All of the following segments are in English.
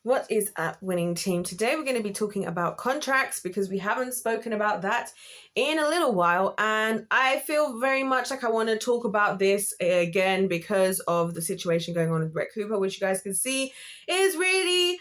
What is up, winning team? Today we're going to be talking about contracts because we haven't spoken about that in a little while, and I feel very much like I want to talk about this again because of the situation going on with Brett Cooper, which you guys can see is really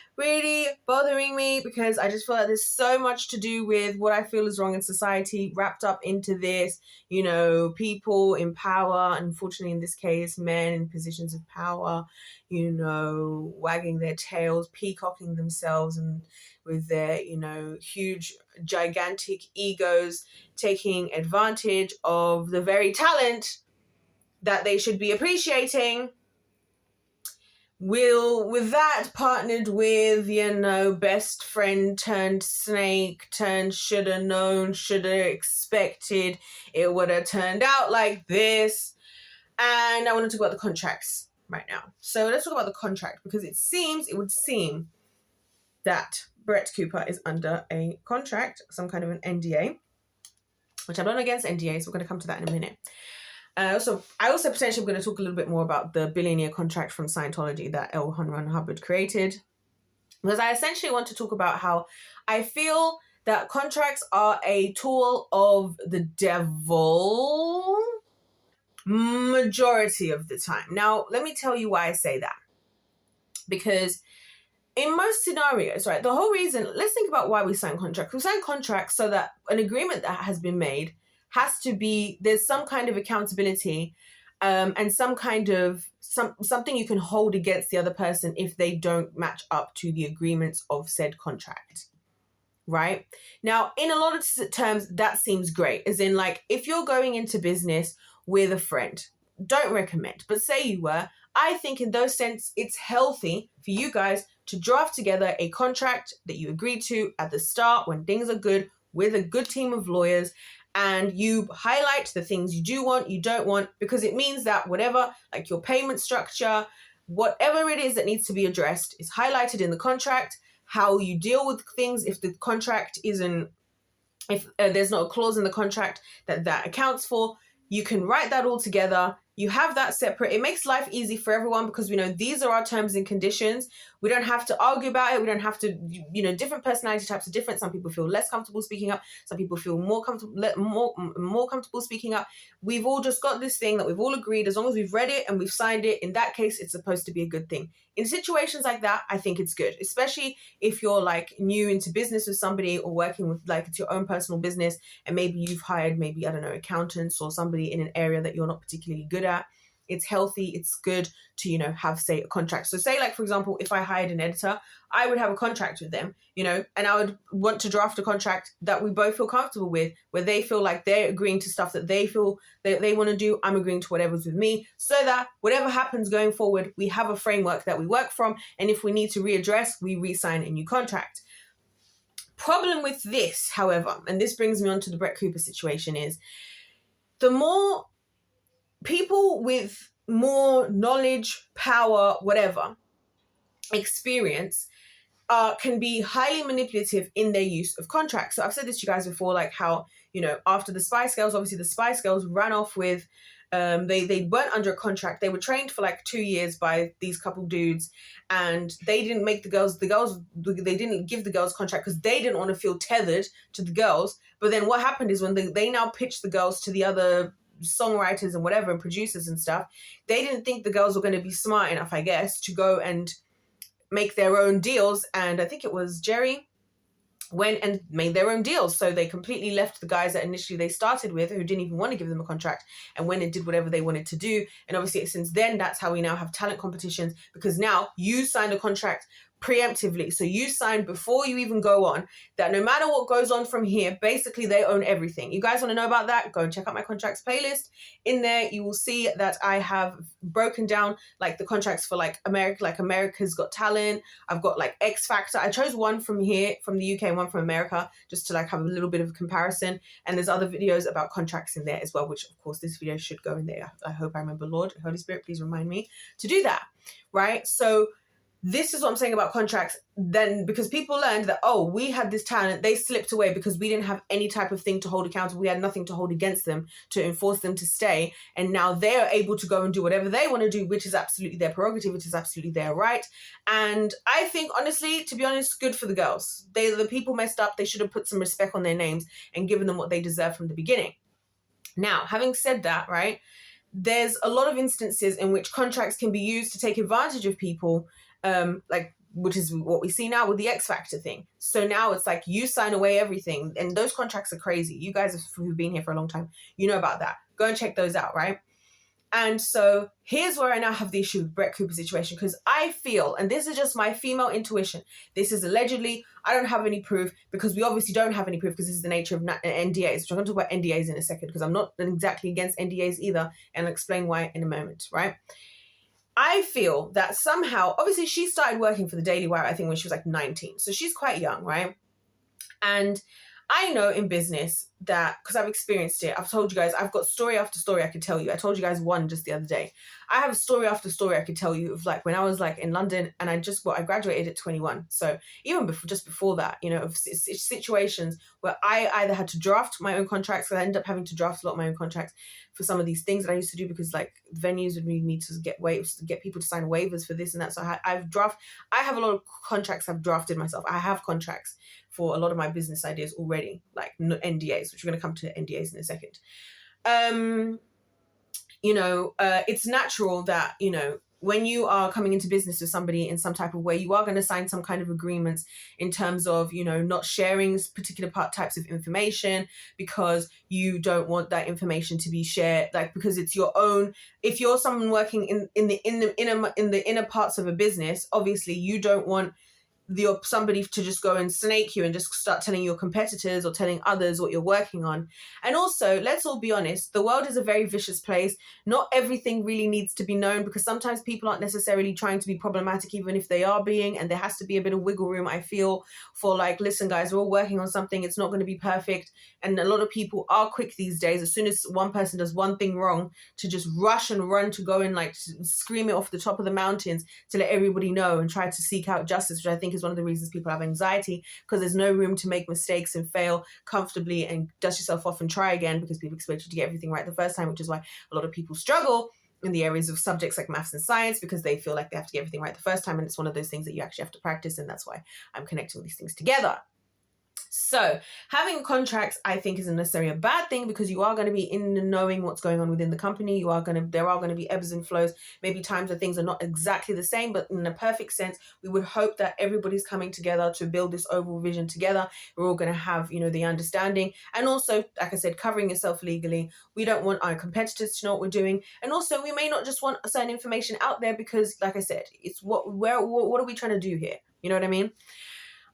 bothering me because I just feel like there's so much to do with what I feel is wrong in society wrapped up into this. You know, people in power, unfortunately in this case, men in positions of power, you know, wagging their tails, peacocking themselves, and with their, you know, huge, gigantic egos, taking advantage of the very talent that they should be appreciating. With that partnered with, you know, best friend turned snake turned shoulda known, shoulda expected, it would have turned out like this. And I want to talk about the contracts right now. So let's talk about the contract because it would seem that Brett Cooper is under a contract, some kind of an NDA, which I'm not against NDAs. We're going to come to that in a minute. I also potentially going to talk a little bit more about the billionaire contract from Scientology that L. Ron Hubbard created, because I essentially want to talk about how I feel that contracts are a tool of the devil majority of the time. Now, let me tell you why I say that. Because in most scenarios, right, the whole reason, let's think about why we sign contracts. We sign contracts so that an agreement that has been made has to be, there's some kind of accountability and some kind of, something you can hold against the other person if they don't match up to the agreements of said contract. Right? Now, in a lot of terms, that seems great. As in, like, if you're going into business with a friend, don't recommend, but say you were, I think in those sense, it's healthy for you guys to draft together a contract that you agreed to at the start when things are good with a good team of lawyers, and you highlight the things you do want, you don't want, because it means that whatever, like your payment structure, whatever it is that needs to be addressed is highlighted in the contract. How you deal with things if the contract isn't, if there's not a clause in the contract that accounts for, you can write that all together. You have that separate. It makes life easy for everyone because we know these are our terms and conditions. We don't have to argue about it. We don't have to, you know, different personality types are different. Some people feel less comfortable speaking up. Some people feel more comfortable speaking up. We've all just got this thing that we've all agreed, as long as we've read it and we've signed it, in that case, it's supposed to be a good thing. In situations like that, I think it's good, especially if you're like new into business with somebody or working with, like, it's your own personal business and maybe you've hired maybe, I don't know, accountants or somebody in an area that you're not particularly good at. It's healthy, it's good to, you know, have, say, a contract. So say, like, for example, if I hired an editor, I would have a contract with them, you know, and I would want to draft a contract that we both feel comfortable with, where they feel like they're agreeing to stuff that they feel that they want to do. I'm agreeing to whatever's with me, so that whatever happens going forward, we have a framework that we work from. And if we need to readdress, we re-sign a new contract. Problem with this, however, and this brings me on to the Brett Cooper situation, is the more people with more knowledge, power, whatever, experience, can be highly manipulative in their use of contracts. So I've said this to you guys before, like how, you know, after the Spice Girls, obviously the Spice Girls ran off with, they weren't under a contract. They were trained for like 2 years by these couple dudes, and they didn't make they didn't give the girls contract because they didn't want to feel tethered to the girls. But then what happened is when they now pitched the girls to the other songwriters and whatever and producers and stuff, they didn't think the girls were going to be smart enough, I guess, to go and make their own deals. And I think it was Jerry went and made their own deals. So they completely left the guys that initially they started with, who didn't even want to give them a contract, and went and did whatever they wanted to do. And obviously since then, that's how we now have talent competitions, because now you signed a contract preemptively. So you signed before you even go on, that no matter what goes on from here, basically they own everything. You guys want to know about that? Go and check out my contracts playlist. In there, you will see that I have broken down like the contracts for like America, like America's Got Talent. I've got like X Factor. I chose one from here, from the UK, and one from America, just to like have a little bit of a comparison. And there's other videos about contracts in there as well, which of course this video should go in there. I hope I remember. Lord, Holy Spirit, please remind me to do that. Right? So this is what I'm saying about contracts. Then, because people learned that, oh, we had this talent, they slipped away because we didn't have any type of thing to hold accountable. We had nothing to hold against them to enforce them to stay. And now they're able to go and do whatever they want to do, which is absolutely their prerogative, which is absolutely their right. And I think, honestly, to be honest, good for the girls. The people messed up. They should have put some respect on their names and given them what they deserve from the beginning. Now, having said that, right, there's a lot of instances in which contracts can be used to take advantage of people, which is what we see now with the X Factor thing. So now it's like you sign away everything, and those contracts are crazy. You guys who've been here for a long time, you know about that. Go and check those out, right? And so here's where I now have the issue with Brett Cooper's situation, because I feel, and this is just my female intuition, this is allegedly, I don't have any proof, because we obviously don't have any proof because this is the nature of NDAs, which I'm going to talk about NDAs in a second, because I'm not exactly against NDAs either, and I'll explain why in a moment, right? I feel that somehow, obviously she started working for the Daily Wire, I think when she was like 19. So she's quite young, right? And I know in business that, because I've experienced it, I've told you guys, I've got story after story I could tell you. I told you guys one just the other day. I have story after story I could tell you of like when I was like in London and I graduated at 21. So even before that, you know, of situations where I either had to draft my own contracts, because I ended up having to draft a lot of my own contracts for some of these things that I used to do, because like venues would need me to get waivers, to get people to sign waivers for this and that. So I have a lot of contracts I've drafted myself. I have contracts for a lot of my business ideas already, like NDAs, which we're going to come to NDAs in a second. It's natural that, you know, when you are coming into business with somebody in some type of way, you are going to sign some kind of agreements in terms of, you know, not sharing particular types of information, because you don't want that information to be shared, like, because it's your own. If you're someone working in the inner parts of a business, obviously you don't want somebody to just go and snake you and just start telling your competitors or telling others what you're working on. And also, let's all be honest, the world is a very vicious place. Not everything really needs to be known, because sometimes people aren't necessarily trying to be problematic, even if they are being, and there has to be a bit of wiggle room, I feel, for like, listen guys, we're all working on something, it's not going to be perfect. And a lot of people are quick these days, as soon as one person does one thing wrong, to just rush and run to go and like scream it off the top of the mountains to let everybody know and try to seek out justice, which I think is one of the reasons people have anxiety, because there's no room to make mistakes and fail comfortably and dust yourself off and try again, because people expect you to get everything right the first time, which is why a lot of people struggle in the areas of subjects like maths and science, because they feel like they have to get everything right the first time, and it's one of those things that you actually have to practice, and that's why I'm connecting all these things together. So having contracts, I think, isn't necessarily a bad thing, because you are going to be in the knowing what's going on within the company. There are going to be ebbs and flows, maybe times where things are not exactly the same, but in a perfect sense, we would hope that everybody's coming together to build this overall vision together. We're all going to have, you know, the understanding, and also, like I said, covering yourself legally. We don't want our competitors to know what we're doing, and also we may not just want certain information out there, because, like I said, it's what are we trying to do here? You know what I mean?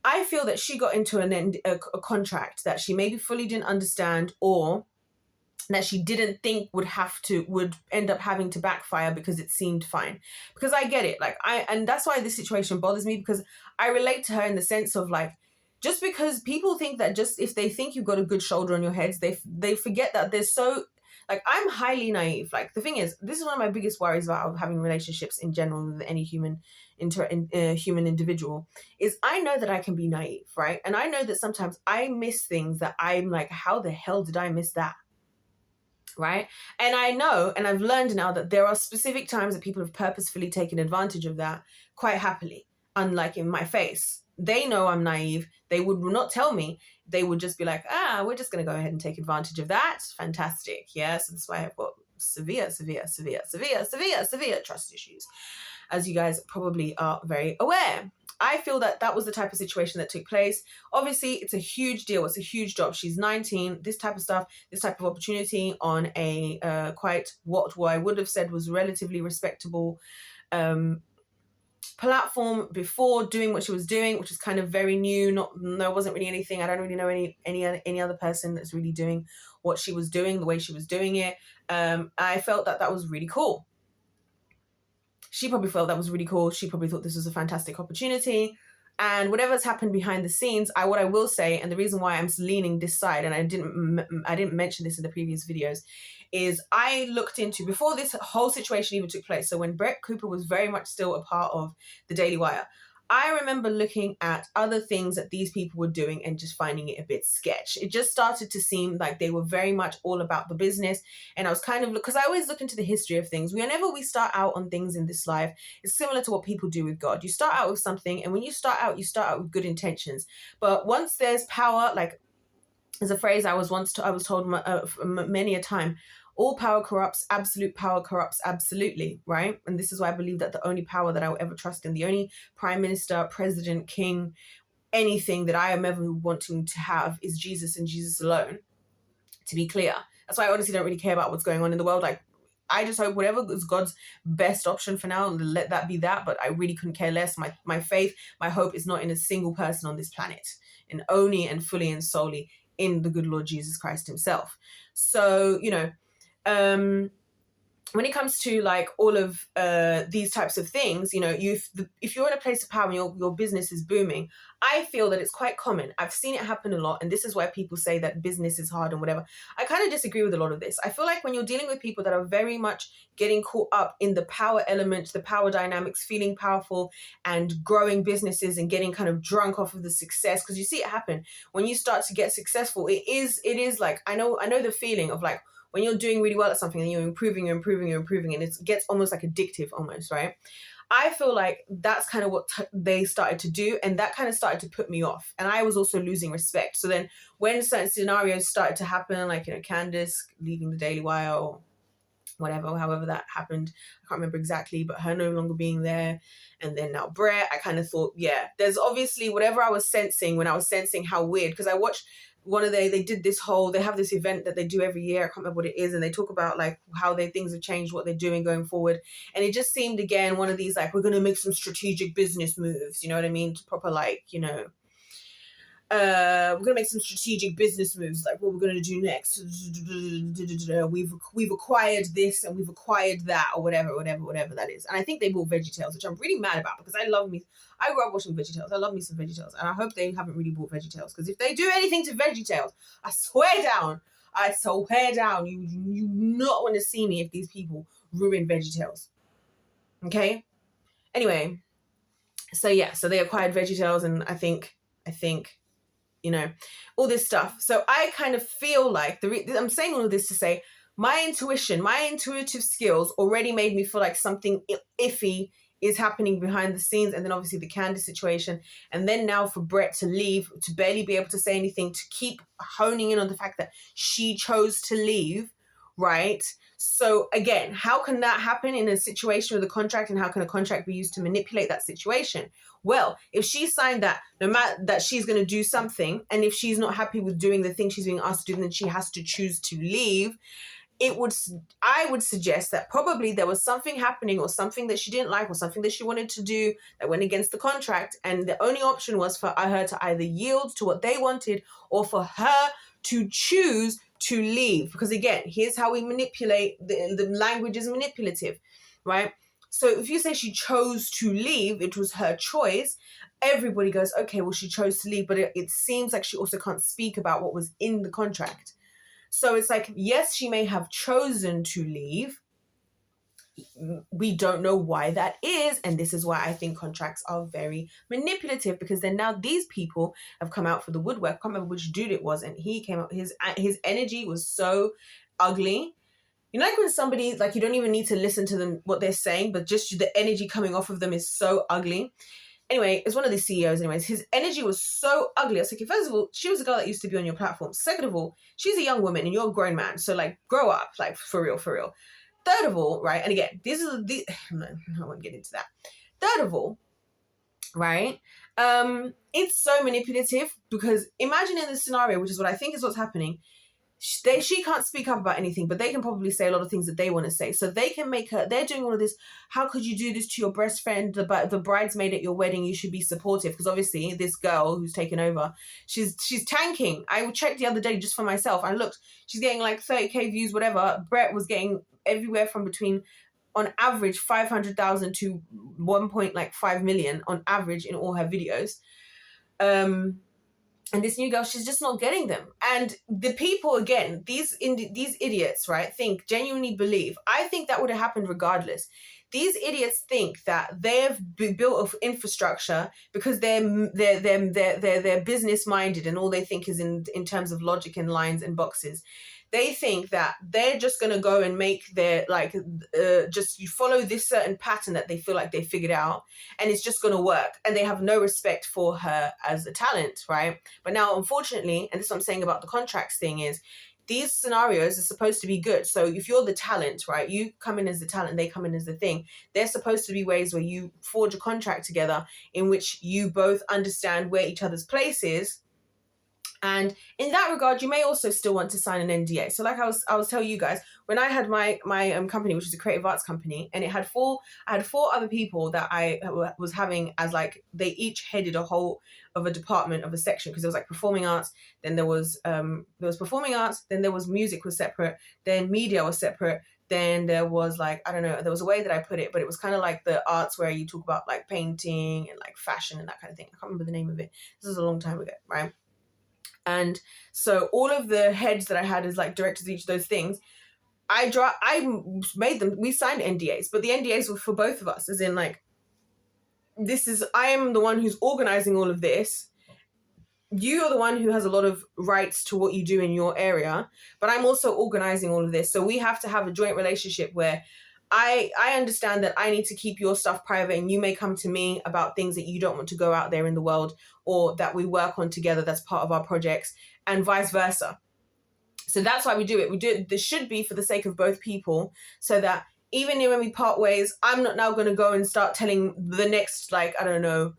I feel that she got into a contract that she maybe fully didn't understand, or that she didn't think would end up having to backfire because it seemed fine. Because I get it. And that's why this situation bothers me, because I relate to her in the sense of like, just because people think that just if they think you've got a good shoulder on your heads, they forget that there's so, like, I'm highly naive. Like, the thing is, this is one of my biggest worries about having relationships in general with any human individual, is I know that I can be naive, right? And I know that sometimes I miss things that I'm like, how the hell did I miss that? Right? And I know, and I've learned now, that there are specific times that people have purposefully taken advantage of that quite happily, unlike in my face. They know I'm naive. They would not tell me. They would just be like, we're just going to go ahead and take advantage of that. Fantastic. Yes. That's why I've got severe trust issues, as you guys probably are very aware. I feel that that was the type of situation that took place. Obviously, it's a huge deal. It's a huge job. She's 19. This type of stuff, this type of opportunity on a quite what I would have said was relatively respectable platform before doing what she was doing, which is kind of very new. There wasn't really anything. I don't really know any other person that's really doing what she was doing the way she was doing it. I felt that was really cool. She probably felt that was really cool. She probably thought this was a fantastic opportunity. And whatever's happened behind the scenes, what I will say, and the reason why I'm leaning this side, and I didn't mention this in the previous videos, is I looked into, before this whole situation even took place, so when Brett Cooper was very much still a part of the Daily Wire, I remember looking at other things that these people were doing and just finding it a bit sketch. It just started to seem like they were very much all about the business. And I was kind of, because I always look into the history of things. Whenever we start out on things in this life, it's similar to what people do with God. You start out with something, and when you start out with good intentions. But once there's power, like there's a phrase I was told many a time, all power corrupts, absolute power corrupts absolutely, right? And this is why I believe that the only power that I will ever trust in, the only prime minister, president, king, anything that I am ever wanting to have is Jesus and Jesus alone, to be clear. That's why I honestly don't really care about what's going on in the world. Like, I just hope whatever is God's best option for now, let that be that. But I really couldn't care less. My faith, my hope is not in a single person on this planet, and only and fully and solely in the good Lord Jesus Christ himself. So, when it comes to like all of these types of things, if you're in a place of power and your business is booming, I feel that it's quite common. I've seen it happen a lot. And this is why people say that business is hard and whatever. I kind of disagree with a lot of this. I feel like when you're dealing with people that are very much getting caught up in the power element, the power dynamics, feeling powerful and growing businesses and getting kind of drunk off of the success, because you see it happen when you start to get successful. It is like, I know the feeling of like, when you're doing really well at something and you're improving, and it gets almost like addictive almost, right? I feel like that's kind of what they started to do, and that kind of started to put me off. And I was also losing respect. So then when certain scenarios started to happen, like, Candace leaving the Daily Wire or whatever, however that happened, I can't remember exactly, but her no longer being there, and then now Brett, I kind of thought, yeah, there's obviously whatever I was sensing when I was sensing how weird, because I watched they did this they have this event that they do every year, I can't remember what it is, and they talk about like how things have changed, what they're doing going forward, and it just seemed again one of these like, we're going to make some strategic business moves, you know what I mean, to proper like, we're gonna make some strategic business moves, like what we're gonna do next. We've acquired this and we've acquired that, or whatever that is. And I think they bought VeggieTales, which I'm really mad about, because I grew up watching VeggieTales. I love me some VeggieTales, and I hope they haven't really bought VeggieTales, because if they do anything to VeggieTales, I swear down, you not want to see me if these people ruin VeggieTales. Okay. Anyway, so they acquired VeggieTales, and I think. All this stuff. So I kind of feel like I'm saying all of this to say my intuition, my intuitive skills already made me feel like something iffy is happening behind the scenes. And then obviously the Candace situation. And then now for Brett to leave, to barely be able to say anything, to keep honing in on the fact that she chose to leave, right? So again, how can that happen in a situation with a contract, and how can a contract be used to manipulate that situation? Well, if she signed that, no matter that she's going to do something, and if she's not happy with doing the thing she's being asked to do, then she has to choose to leave. I would suggest that probably there was something happening, or something that she didn't like, or something that she wanted to do that went against the contract. And the only option was for her to either yield to what they wanted, or for her to choose to leave. Because again, here's how we manipulate. The language is manipulative, right? So if you say she chose to leave, it was her choice, everybody goes, okay, well, she chose to leave. But it seems like she also can't speak about what was in the contract. So it's like, yes, she may have chosen to leave. We don't know why that is. And this is why I think contracts are very manipulative, because then now these people have come out for the woodwork. I can't remember which dude it was. And he came out, his energy was so ugly. Like when somebody, like, you don't even need to listen to them, what they're saying, but just the energy coming off of them is so ugly. Anyway, it's one of the CEOs anyways. His energy was so ugly. I was like, first of all, she was a girl that used to be on your platform. Second of all, she's a young woman and you're a grown man. So like, grow up, like for real. Third of all, right? And again, I won't get into that. Third of all, right? It's so manipulative, because imagine in this scenario, which is what I think is what's happening, she can't speak up about anything, but they can probably say a lot of things that they want to say. So they can make her, they're doing all of this. How could you do this to your best friend, the bridesmaid at your wedding? You should be supportive, because obviously this girl who's taken over, she's tanking. I checked the other day just for myself. I looked, she's getting like 30k views, whatever. Brett was getting everywhere from between, on average, 500,000 to 1.5 million on average in all her videos. And this new girl, she's just not getting them. And the people, again, these idiots, right, genuinely believe, I think that would have happened regardless. These idiots think that they've built an infrastructure because they're business minded, and all they think is in terms of logic and lines and boxes. They think that they're just going to go and make their, just you follow this certain pattern that they feel like they figured out, and it's just going to work. And they have no respect for her as a talent, right? But now, unfortunately, and this is what I'm saying about the contracts thing, is these scenarios are supposed to be good. So if you're the talent, right, you come in as the talent, they come in as the thing. There's supposed to be ways where you forge a contract together in which you both understand where each other's place is. And in that regard, you may also still want to sign an NDA. So like I was telling you guys, when I had my company, which is a creative arts company, and I had four other people that I was having as, like, they each headed a whole of a department of a section, because there was like performing arts, then there was performing arts, then there was music was separate, then media was separate, then there was, like, I don't know, there was a way that I put it, but it was kind of like the arts where you talk about like painting and like fashion and that kind of thing. I can't remember the name of it. This was a long time ago, right? And so all of the heads that I had as like directors of each of those things, I made them, we signed NDAs, but the NDAs were for both of us, as in, like, I am the one who's organizing all of this. You are the one who has a lot of rights to what you do in your area, but I'm also organizing all of this. So we have to have a joint relationship where I understand that I need to keep your stuff private, and you may come to me about things that you don't want to go out there in the world, or that we work on together that's part of our projects, and vice versa. So that's why we do it. This should be for the sake of both people, so that even when we part ways, I'm not now going to go and start telling the next, like, I don't know,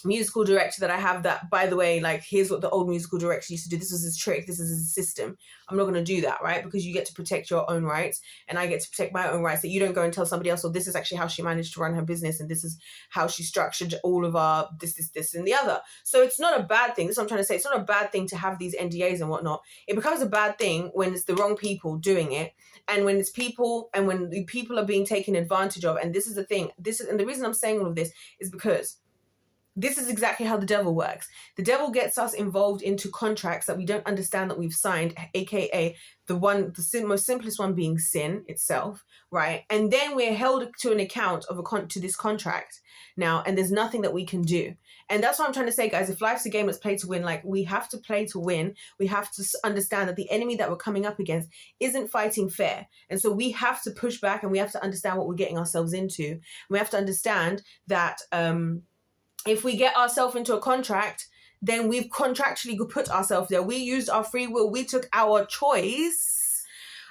musical director that I have that, by the way, like, here's what the old musical director used to do. This was his trick. This is his system. I'm not going to do that, right? Because you get to protect your own rights, and I get to protect my own rights. That you don't go and tell somebody else, well, this is actually how she managed to run her business, and this is how she structured all of our this, and the other. So it's not a bad thing. This is what I'm trying to say. It's not a bad thing to have these NDAs and whatnot. It becomes a bad thing when it's the wrong people doing it, and when it's people, and when the people are being taken advantage of. And this is the thing. And the reason I'm saying all of this is because this is exactly how the devil works. The devil gets us involved into contracts that we don't understand that we've signed, aka the most simplest one being sin itself, right? And then we're held to an account of to this contract now, and there's nothing that we can do. And that's what I'm trying to say, guys. If life's a game, let's play to win. Like, we have to play to win. We have to understand that the enemy that we're coming up against isn't fighting fair. And so we have to push back, and we have to understand what we're getting ourselves into. And we have to understand that if we get ourselves into a contract, then we've contractually put ourselves there. We used our free will. We took our choice,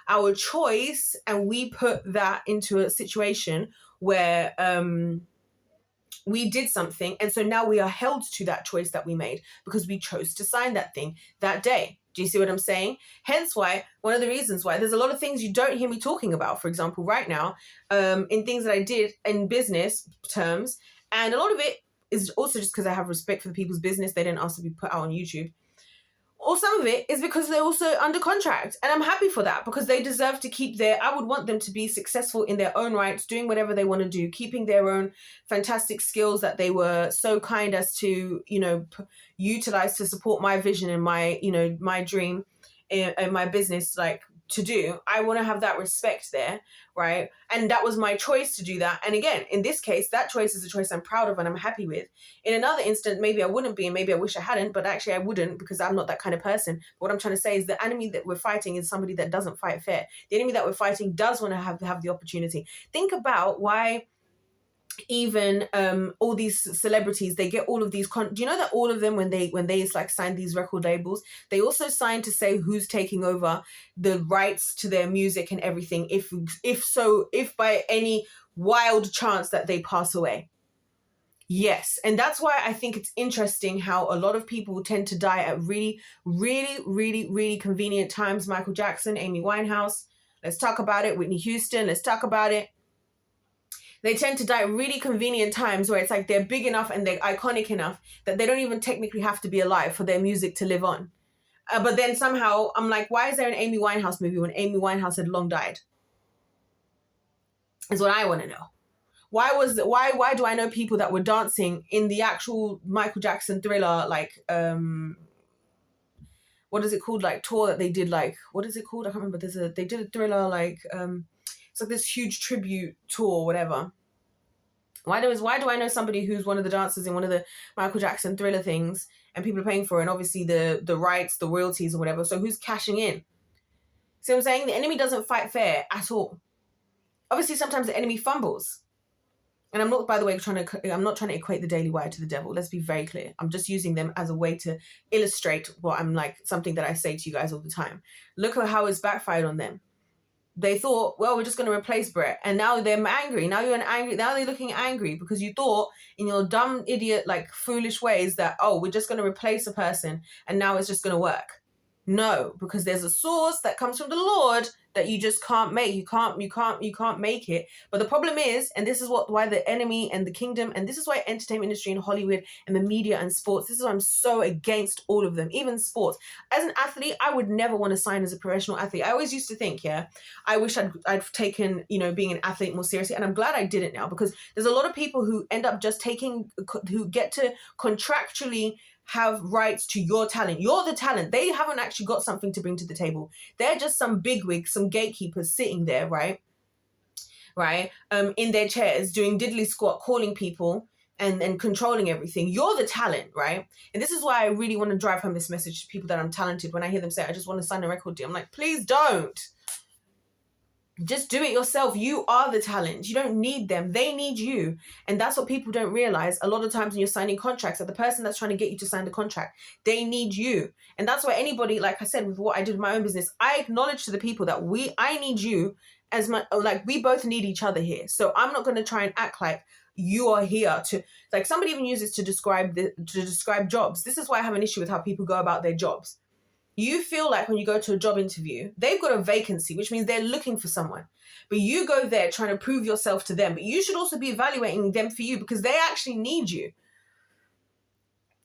and we put that into a situation where we did something. And so now we are held to that choice that we made because we chose to sign that thing that day. Do you see what I'm saying? Hence why, one of the reasons why there's a lot of things you don't hear me talking about, for example, right now, in things that I did in business terms. And a lot of it is also just because I have respect for the people's business. They didn't ask to be put out on YouTube. Or some of it is because they're also under contract. And I'm happy for that, because they deserve to keep I would want them to be successful in their own rights, doing whatever they want to do, keeping their own fantastic skills that they were so kind as to, utilize to support my vision and my, my dream and my business, like, to do. I want to have that respect there, right? And that was my choice to do that. And again, in this case, that choice is a choice I'm proud of and I'm happy with. In another instant, maybe I wouldn't be, and maybe I wish I hadn't, but actually I wouldn't, because I'm not that kind of person. But what I'm trying to say is the enemy that we're fighting is somebody that doesn't fight fair. The enemy that we're fighting does want to have the opportunity. Think about why even all these celebrities, they get all of these do you know that all of them, when they like sign these record labels, they also sign to say who's taking over the rights to their music and everything, if by any wild chance that they pass away. Yes. And that's why I think it's interesting how a lot of people tend to die at really, really, really, really convenient times. Michael Jackson, Amy Winehouse, let's talk about it. Whitney Houston, let's talk about it. They tend to die at really convenient times where it's like they're big enough and they're iconic enough that they don't even technically have to be alive for their music to live on. But then somehow I'm like, why is there an Amy Winehouse movie when Amy Winehouse had long died? Is what I want to know. why do I know people that were dancing in the actual Michael Jackson Thriller, like, what is it called, like, tour that they did, like, what is it called? I can't remember. They did a Thriller, like, it's like this huge tribute tour, whatever. Why do I know somebody who's one of the dancers in one of the Michael Jackson Thriller things, and people are paying for it, and obviously the rights, the royalties or whatever. So who's cashing in? See what I'm saying? The enemy doesn't fight fair at all. Obviously, sometimes the enemy fumbles. And I'm not, by the way, I'm not trying to equate the Daily Wire to the devil. Let's be very clear. I'm just using them as a way to illustrate what I'm like, something that I say to you guys all the time. Look at how it's backfired on them. They thought, well, we're just going to replace Brett. And now they're angry. Now they're looking angry because you thought in your dumb, idiot, like foolish ways that, oh, we're just going to replace a person and now it's just going to work. No, because there's a source that comes from the Lord that you just can't make. You can't make it. But the problem is, and this is why the enemy and the kingdom, and this is why entertainment industry and Hollywood and the media and sports, this is why I'm so against all of them, even sports. As an athlete, I would never want to sign as a professional athlete. I always used to think, I wish I'd taken, being an athlete more seriously. And I'm glad I didn't now, because there's a lot of people who end up just who get to contractually have rights to your talent. You're the talent. They haven't actually got something to bring to the table. They're just some bigwigs, some gatekeepers sitting there, right, in their chairs doing diddly squat, calling people and controlling everything. You're the talent, right? And this is why I really want to drive home this message to people that I'm talented. When I hear them say, I just want to sign a record deal, I'm like, please don't. Just do it yourself. You are the talent. You don't need them. They need you. And that's what people don't realize. A lot of times when you're signing contracts, that the person that's trying to get you to sign the contract, they need you. And that's why anybody, like I said, with what I did with my own business, I acknowledge to the people that I need you as my, like, we both need each other here. So I'm not going to try and act like you are here to, like, somebody even uses to describe jobs. This is why I have an issue with how people go about their jobs. You feel like when you go to a job interview, they've got a vacancy, which means they're looking for someone. But you go there trying to prove yourself to them. But you should also be evaluating them for you, because they actually need you.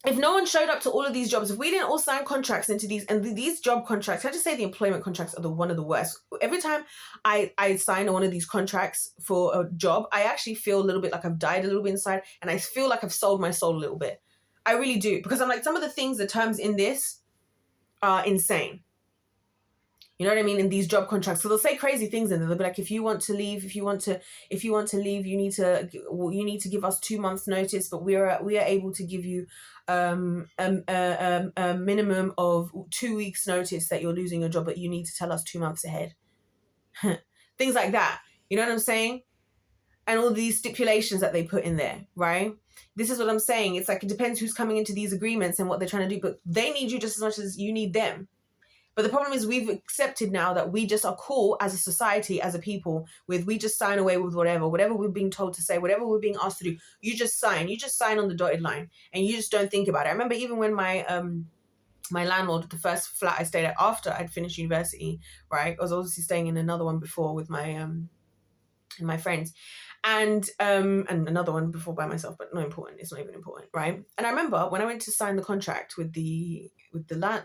If no one showed up to all of these jobs, if we didn't all sign contracts into these job contracts, I just say the employment contracts are one of the worst. Every time I sign one of these contracts for a job, I actually feel a little bit like I've died a little bit inside, and I feel like I've sold my soul a little bit. I really do, because I'm like, some of the things, the terms in this are insane. You know what I mean? In these job contracts. So they'll say crazy things in there. They'll be like, if you want to leave, you need to give us 2 months notice, but we are able to give you a minimum of 2 weeks notice that you're losing your job, but you need to tell us 2 months ahead. Things like that. You know what I'm saying? And all these stipulations that they put in there, right? This is what I'm saying. It's like, it depends who's coming into these agreements and what they're trying to do, but they need you just as much as you need them. But the problem is, we've accepted now that we just are cool as a society, as a people, we just sign away with whatever we're being told to say, whatever we're being asked to do. You just sign on the dotted line, and you just don't think about it. I remember even when my landlord, the first flat I stayed at after I'd finished university, right? I was obviously staying in another one before with my friends. And another one before by myself, but not important. It's not even important, right? And I remember when I went to sign the contract with the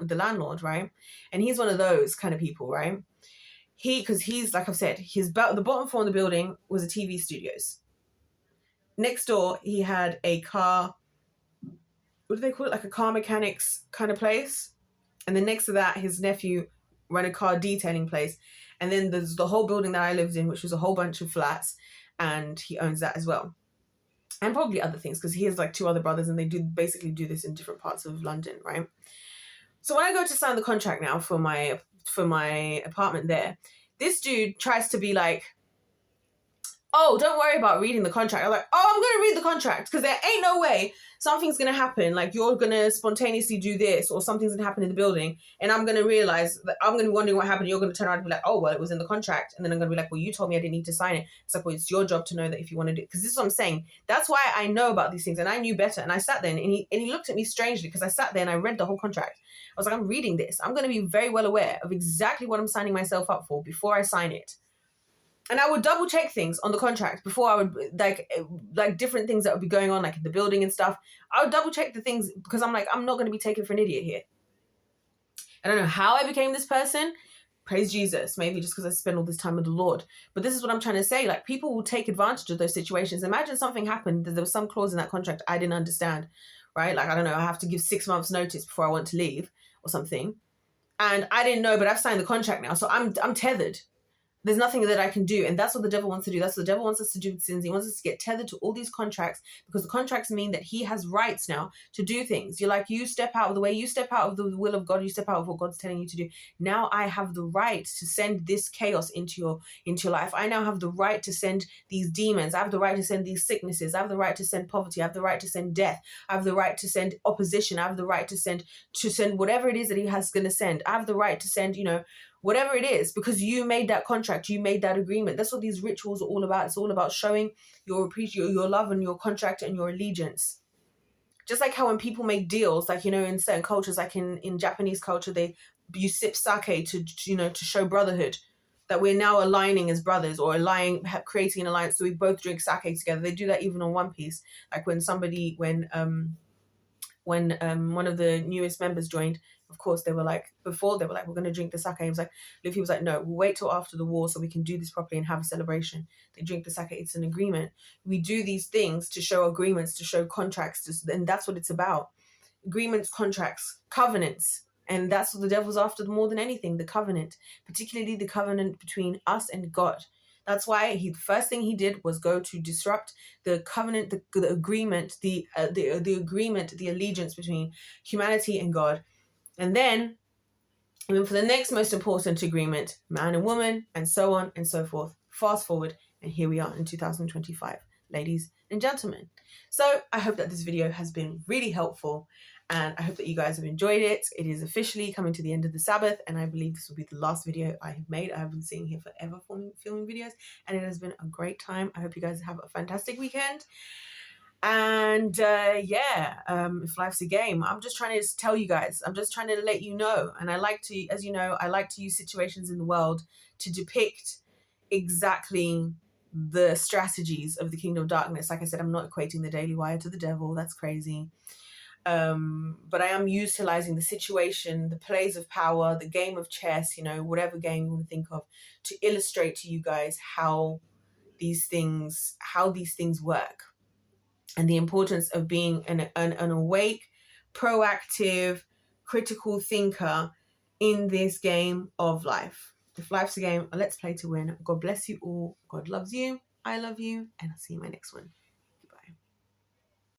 landlord, right? And he's one of those kind of people, right? Because he's, like I've said, the bottom floor in the building was a TV studios. Next door, he had a car. What do they call it? Like a car mechanics kind of place. And then next to that, his nephew ran a car detailing place. And then there's the whole building that I lived in, which was a whole bunch of flats. And he owns that as well, and probably other things, because he has like 2 other brothers, and they basically do this in different parts of London, right? So when I go to sign the contract now for my apartment there, this dude tries to be like, oh, don't worry about reading the contract. I'm like, oh, I'm going to read the contract, because there ain't no way something's going to happen. Like, you're going to spontaneously do this, or something's going to happen in the building, and I'm going to realize that I'm going to be wondering what happened. You're going to turn around and be like, oh, well, it was in the contract. And then I'm going to be like, well, you told me I didn't need to sign it. It's like, well, it's your job to know that if you want to do it. Because this is what I'm saying. That's why I know about these things, and I knew better. And I sat there, and he looked at me strangely, because I sat there and I read the whole contract. I was like, I'm reading this. I'm going to be very well aware of exactly what I'm signing myself up for before I sign it. And I would double check things on the contract before I would, like different things that would be going on, like in the building and stuff. I would double check the things, because I'm like, I'm not going to be taken for an idiot here. I don't know how I became this person, Praise Jesus. Maybe just because I spend all this time with the Lord. But this is what I'm trying to say. Like, people will take advantage of those situations. Imagine something happened. There was some clause in that contract I didn't understand, right? Like, I don't know, I have to give 6 months notice before I want to leave or something. And I didn't know, but I've signed the contract now. So I'm tethered. There's nothing that I can do. And that's what the devil wants to do. That's what the devil wants us to do with sins. He wants us to get tethered to all these contracts, because the contracts mean that he has rights now to do things. You're like, you step out of the way, you step out of the will of God, you step out of what God's telling you to do. Now I have the right to send this chaos into your life. I now have the right to send these demons. I have the right to send these sicknesses. I have the right to send poverty. I have the right to send death. I have the right to send opposition. I have the right to send whatever it is that he has going to send. I have the right to send, whatever it is, because you made that contract, you made that agreement. That's what these rituals are all about. It's all about showing your love and your contract and your allegiance. Just like how when people make deals, like, in certain cultures, like in Japanese culture, you sip sake to show brotherhood, that we're now aligning as brothers, or creating an alliance. So we both drink sake together. They do that even on One Piece. Like when one of the newest members joined, of course, they were like, we're going to drink the sake. He was like, Luffy was like, no, we'll wait till after the war so we can do this properly and have a celebration. They drink the sake. It's an agreement. We do these things to show agreements, to show contracts, and that's what it's about. Agreements, contracts, covenants. And that's what the devil's after more than anything, the covenant, particularly the covenant between us and God. That's why the first thing he did was go to disrupt the covenant, the agreement, the agreement, the allegiance between humanity and God. And then, for the next most important agreement, man and woman, and so on and so forth. Fast forward, and here we are in 2025, ladies and gentlemen. So I hope that this video has been really helpful, and I hope that you guys have enjoyed it. It is officially coming to the end of the Sabbath, and I believe this will be the last video I have made. I have been sitting here forever filming videos, and it has been a great time. I hope you guys have a fantastic weekend. And if life's a game, I'm just trying to tell you guys, I'm just trying to let you know. And I like to, as you know, I like to use situations in the world to depict exactly the strategies of the kingdom of darkness. Like I said, I'm not equating the Daily Wire to the devil. That's crazy. But I am utilizing the situation, the plays of power, the game of chess, whatever game you want to think of, to illustrate to you guys how these things work, and the importance of being an awake, proactive, critical thinker in this game of life. If life's a game, let's play to win. God bless you all. God loves you. I love you. And I'll see you in my next one.